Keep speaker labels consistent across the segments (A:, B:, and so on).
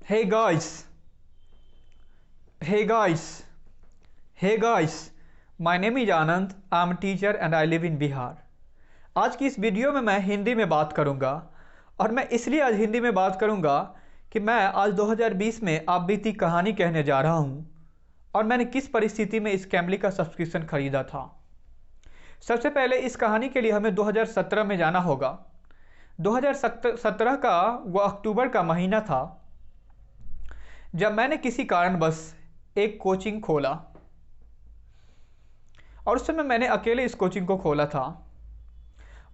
A: Hey guys, hey guys, hey guys, my name is Anand, I'm a teacher and I live in Bihar. आज की इस video में मैं हिंदी में बात करूंगा और मैं इसलिए आज हिंदी में बात करूंगा कि मैं आज 2020 में आप बीती कहानी कहने जा रहा हूं और मैंने किस परिस्थिति में इस कैमली का सब्सक्रिप्शन खरीदा था। सबसे पहले इस कहानी के लिए हमें 2017 में जाना होगा। 2017 का वो अक्टूबर का महीना था जब मैंने किसी कारणवश एक कोचिंग खोला और उस समय मैंने अकेले इस कोचिंग को खोला था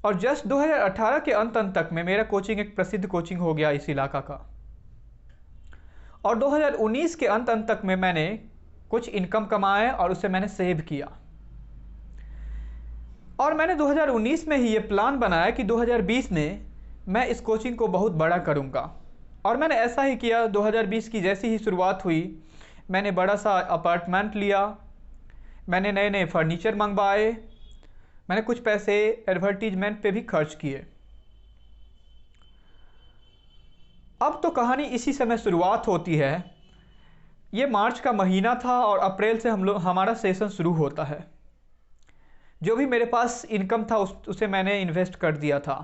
A: और जस्ट 2018 के अंत तक में मेरा कोचिंग एक प्रसिद्ध कोचिंग हो गया इस इलाका का। और 2019 के अंत तक में मैंने कुछ इनकम कमाए और उसे मैंने सेव किया और मैंने 2019 में ही ये प्लान बनाया कि 2020 में मैं इस कोचिंग को बहुत बड़ा करूँगा और मैंने ऐसा ही किया। 2020 की जैसी ही शुरुआत हुई मैंने बड़ा सा अपार्टमेंट लिया, मैंने नए नए फर्नीचर मंगवाए, मैंने कुछ पैसे एडवर्टीजमेंट पे भी खर्च किए। अब तो कहानी इसी समय शुरुआत होती है। ये मार्च का महीना था और अप्रैल से हमारा सेशन शुरू होता है। जो भी मेरे पास इनकम था उसे मैंने इन्वेस्ट कर दिया था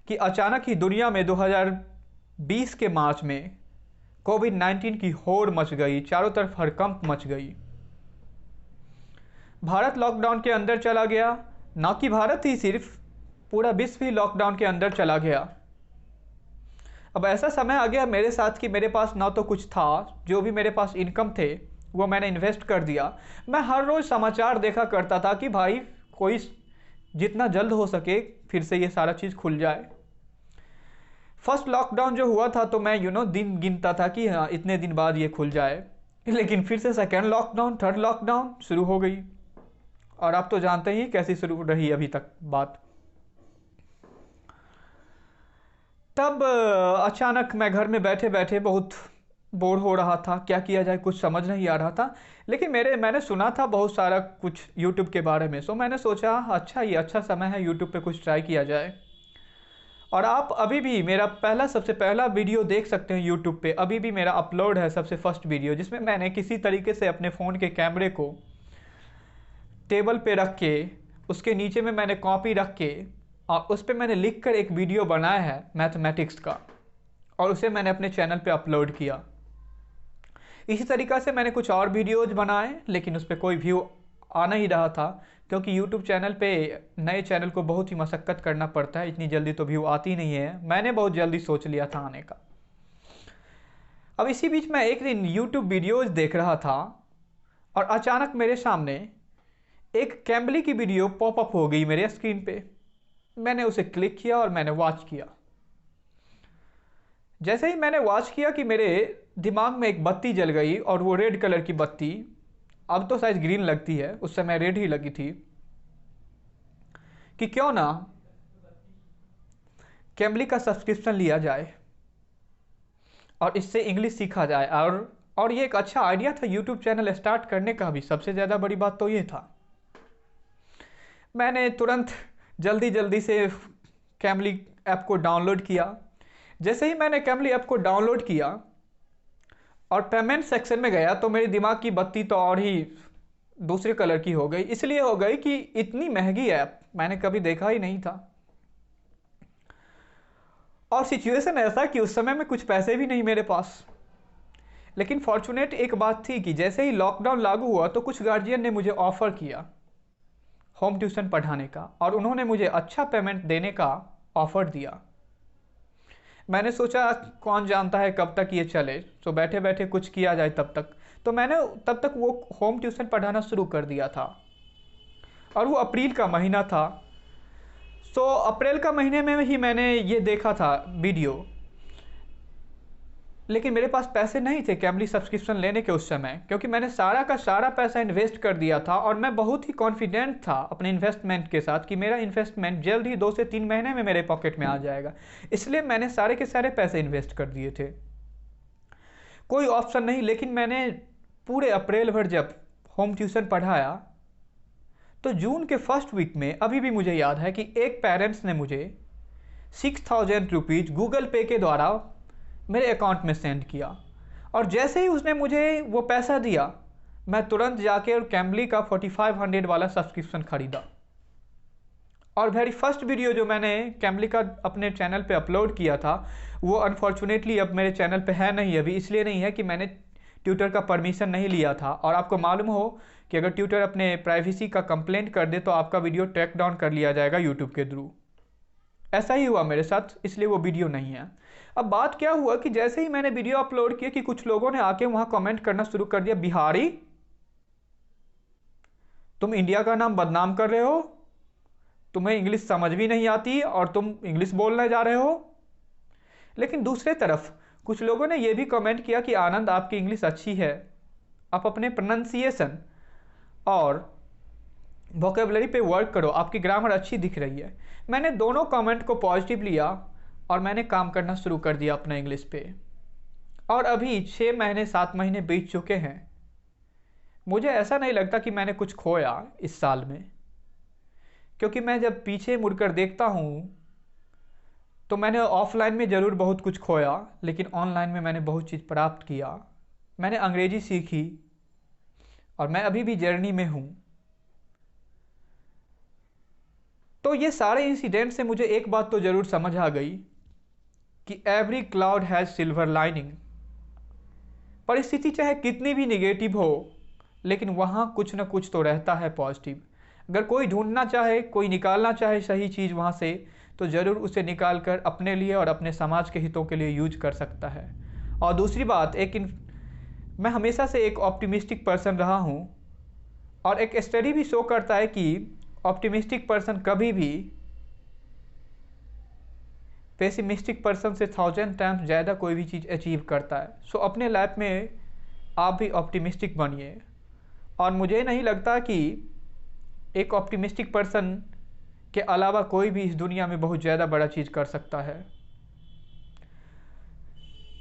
A: कि अचानक ही दुनिया में 2020 के मार्च में कोविड-19 की होड़ मच गई, चारों तरफ हड़कंप मच गई। भारत लॉकडाउन के अंदर चला गया, ना कि भारत ही सिर्फ, पूरा विश्व ही लॉकडाउन के अंदर चला गया। अब ऐसा समय आ गया मेरे साथ कि मेरे पास ना तो कुछ था, जो भी मेरे पास इनकम थे वो मैंने इन्वेस्ट कर दिया। मैं हर रोज़ समाचार देखा करता था कि भाई कोई जितना जल्द हो सके फिर से ये सारा चीज़ खुल जाए। फर्स्ट लॉकडाउन जो हुआ था तो मैं दिन गिनता था कि हाँ इतने दिन बाद ये खुल जाए, लेकिन फिर से सेकेंड लॉकडाउन, थर्ड लॉकडाउन शुरू हो गई और आप तो जानते ही कैसी शुरू रही अभी तक बात। तब अचानक मैं घर में बैठे बैठे बहुत बोर हो रहा था, क्या किया जाए कुछ समझ नहीं आ रहा था। लेकिन मैंने सुना था बहुत सारा कुछ यूट्यूब के बारे में, सो मैंने सोचा अच्छा ये अच्छा समय है यूट्यूब पे कुछ ट्राई किया जाए। और आप अभी भी मेरा सबसे पहला वीडियो देख सकते हैं यूट्यूब पे, अभी भी मेरा अपलोड है सबसे फर्स्ट वीडियो, जिसमें मैंने किसी तरीके से अपने फ़ोन के कैमरे को टेबल पे रख के उसके नीचे में मैंने कॉपी रख के और उस पर मैंने लिख कर एक वीडियो बनाया है मैथमेटिक्स का और उसे मैंने अपने चैनल पे अपलोड किया। इसी तरीक़ा से मैंने कुछ और वीडियोज़ बनाए लेकिन उस पर कोई व्यू आ नहीं रहा था, क्योंकि YouTube चैनल पे नए चैनल को बहुत ही मशक्क़त करना पड़ता है, इतनी जल्दी तो व्यू आती नहीं है। मैंने बहुत जल्दी सोच लिया था आने का। अब इसी बीच मैं एक दिन YouTube वीडियोज़ देख रहा था और अचानक मेरे सामने एक कैम्बली की वीडियो पॉपअप हो गई मेरे स्क्रीन पे। मैंने उसे क्लिक किया और मैंने वॉच किया। जैसे ही मैंने वॉच किया कि मेरे दिमाग में एक बत्ती जल गई और वो रेड कलर की बत्ती, अब तो शायद ग्रीन लगती है, उस समय रेड ही लगी थी, कि क्यों ना कैम्बली का सब्सक्रिप्शन लिया जाए और इससे इंग्लिश सीखा जाए। और ये एक अच्छा आइडिया था यूट्यूब चैनल स्टार्ट करने का भी। सबसे ज़्यादा बड़ी बात तो ये था, मैंने तुरंत जल्दी से कैम्बली ऐप को डाउनलोड किया। जैसे ही मैंने कैम्बली ऐप को डाउनलोड किया और पेमेंट सेक्शन में गया तो मेरे दिमाग की बत्ती तो और ही दूसरे कलर की हो गई। इसलिए हो गई कि इतनी महंगी ऐप मैंने कभी देखा ही नहीं था और सिचुएशन ऐसा कि उस समय में कुछ पैसे भी नहीं मेरे पास। लेकिन फॉर्चुनेट एक बात थी कि जैसे ही लॉकडाउन लागू हुआ तो कुछ गार्जियन ने मुझे ऑफ़र किया होम ट्यूशन पढ़ाने का और उन्होंने मुझे अच्छा पेमेंट देने का ऑफ़र दिया। मैंने सोचा कौन जानता है कब तक ये चले, तो बैठे बैठे कुछ किया जाए तब तक। तो मैंने तब तक वो होम ट्यूशन पढ़ाना शुरू कर दिया था और वो अप्रैल का महीना था। सो अप्रैल का महीने में ही मैंने ये देखा था वीडियो, लेकिन मेरे पास पैसे नहीं थे कैम्बली सब्सक्रिप्शन लेने के उस समय, क्योंकि मैंने सारा का सारा पैसा इन्वेस्ट कर दिया था और मैं बहुत ही कॉन्फिडेंट था अपने इन्वेस्टमेंट के साथ कि मेरा इन्वेस्टमेंट जल्द ही 2 से 3 महीने में मेरे पॉकेट में आ जाएगा। इसलिए मैंने सारे के सारे पैसे इन्वेस्ट कर दिए थे, कोई ऑप्शन नहीं। लेकिन मैंने पूरे अप्रैल भर जब होम ट्यूशन पढ़ाया तो जून के फर्स्ट वीक में अभी भी मुझे याद है कि एक पेरेंट्स ने मुझे 6,000 रुपीज़ गूगल पे के द्वारा मेरे अकाउंट में सेंड किया, और जैसे ही उसने मुझे वो पैसा दिया, मैं तुरंत जाके और कैम्बली का 4500 वाला सब्सक्रिप्शन खरीदा। और वेरी फर्स्ट वीडियो जो मैंने कैम्बली का अपने चैनल पे अपलोड किया था, वो अनफॉर्चुनेटली अब मेरे चैनल पे है नहीं अभी, इसलिए नहीं है कि मैंने ट्विटर का परमिशन नहीं लिया था। और आपको मालूम हो कि अगर ट्विटर अपने प्राइवेसी का कंप्लेंट कर दे तो आपका वीडियो ट्रैक डाउन कर लिया जाएगा यूट्यूब के थ्रू। ऐसा ही हुआ मेरे साथ, इसलिए वो वीडियो नहीं है। अब बात क्या हुआ कि जैसे ही मैंने वीडियो अपलोड किया कि कुछ लोगों ने आके वहाँ कमेंट करना शुरू कर दिया, बिहारी तुम इंडिया का नाम बदनाम कर रहे हो, तुम्हें इंग्लिश समझ भी नहीं आती और तुम इंग्लिश बोलने जा रहे हो। लेकिन दूसरे तरफ कुछ लोगों ने यह भी कमेंट किया कि आनंद आपकी इंग्लिश अच्छी है, आप अपने प्रोनाउंसिएशन और वोकेबलरी पे वर्क करो, आपकी ग्रामर अच्छी दिख रही है। मैंने दोनों कमेंट को पॉजिटिव लिया और मैंने काम करना शुरू कर दिया अपना इंग्लिश पे। और अभी 6 महीने 7 महीने बीत चुके हैं। मुझे ऐसा नहीं लगता कि मैंने कुछ खोया इस साल में, क्योंकि मैं जब पीछे मुड़कर देखता हूँ तो मैंने ऑफलाइन में ज़रूर बहुत कुछ खोया, लेकिन ऑनलाइन में मैंने बहुत चीज़ प्राप्त किया। मैंने अंग्रेजी सीखी और मैं अभी भी जर्नी में हूँ। तो ये सारे इंसिडेंट से मुझे एक बात तो ज़रूर समझ आ गई कि every cloud has silver lining. परिस्थिति चाहे कितनी भी निगेटिव हो, लेकिन वहाँ कुछ ना कुछ तो रहता है पॉजिटिव। अगर कोई ढूंढना चाहे, कोई निकालना चाहे सही चीज़ वहाँ से, तो ज़रूर उसे निकाल कर अपने लिए और अपने समाज के हितों के लिए यूज कर सकता है। और दूसरी बात, मैं हमेशा से एक ऑप्टिमिस्टिक पर्सन रहा हूँ, और एक स्टडी भी शो करता है कि ऑप्टिमिस्टिक पर्सन कभी भी पेसिमिस्टिक पर्सन से 1000 टाइम्स ज़्यादा कोई भी चीज़ अचीव करता है। सो अपने लाइफ में आप भी ऑप्टिमिस्टिक बनिए। और मुझे नहीं लगता कि एक ऑप्टिमिस्टिक पर्सन के अलावा कोई भी इस दुनिया में बहुत ज़्यादा बड़ा चीज़ कर सकता है।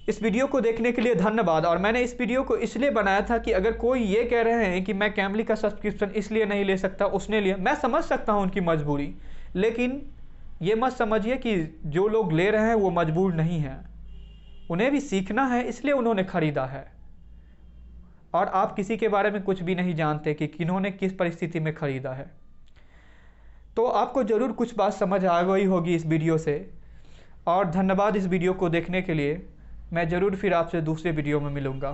A: इस वीडियो को देखने के लिए धन्यवाद। और मैंने इस वीडियो को इसलिए बनाया था कि अगर कोई ये कह रहे हैं कि मैं कैम्बली का सब्सक्रिप्शन इसलिए नहीं ले सकता, उसने लिया, मैं समझ सकता हूँ उनकी मजबूरी, लेकिन ये मत समझिए कि जो लोग ले रहे हैं वो मजबूर नहीं हैं। उन्हें भी सीखना है, इसलिए उन्होंने ख़रीदा है। और आप किसी के बारे में कुछ भी नहीं जानते कि किन्होंने किस परिस्थिति में ख़रीदा है। तो आपको ज़रूर कुछ बात समझ आ गई होगी इस वीडियो से। और धन्यवाद इस वीडियो को देखने के लिए। मैं ज़रूर फिर आपसे दूसरे वीडियो में मिलूँगा।